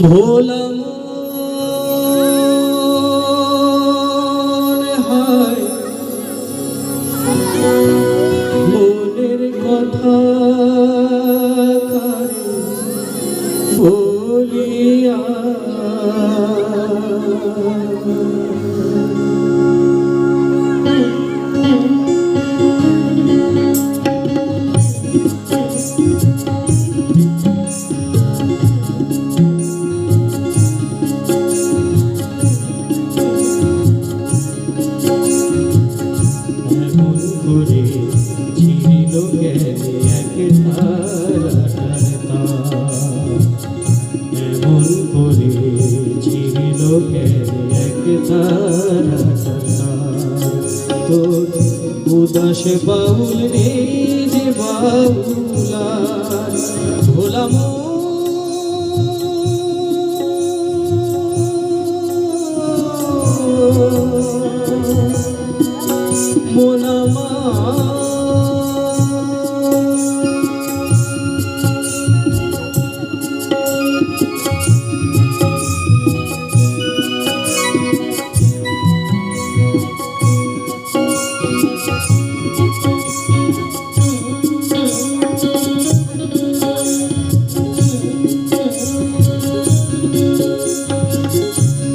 ভোলা মন হায় মনের কথা কারে বলিয়া উদাস বাউল রে যে বাউলা ভোলা মোনামা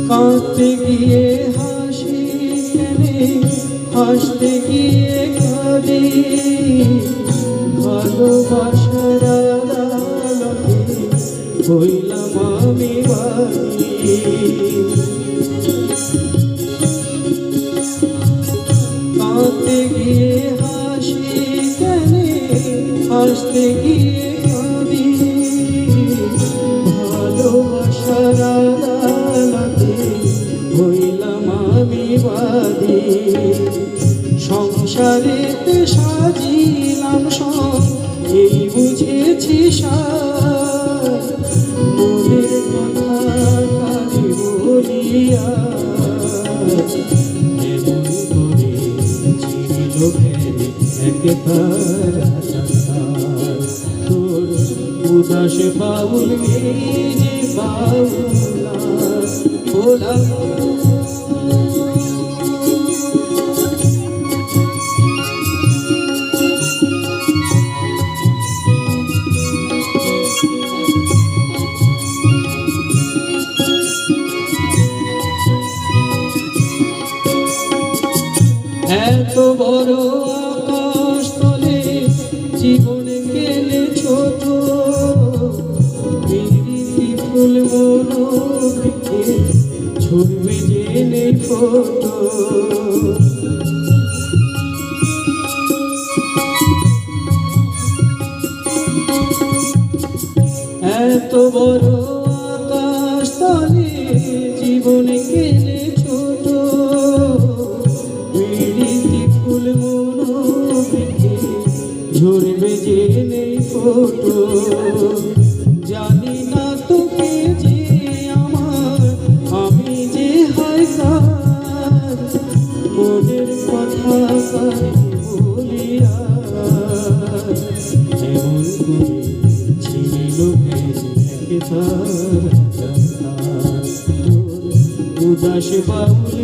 কাঁদতে গিয়ে হাসি কেনে হাসতে গিয়ে কাঁদি ভালোবাসার আদালতে হইলাম আমি বাদী কাঁদতে গিয়ে হাসি কেনে হাসতে গিয়ে কাঁদি ভালোবাসার আদালতে হইলাম আমি বাদী সংসারেতে সাজিলাম সব এই বুঝেছি মনের কথা কারে বলিয়া এমন করে চিরিল একবার তোর উদাস বাউল যে বাউলা ভোলা এত বড় আকাশ তলে জীবন গেলে ছোট ফুল মনোবৃক্ষে ছড়বে জেনে ফোটো এত বড় আকাশ তলে জীবন গেলে ছোট ফুল মনোবৃক্ষে ঝরবে জেনে ফোটো জানি না তোকে যে আমার আমি যে হায়দার মনের কথা কারে বলিয়া এমন করে ছিল একবার উদাস বাউল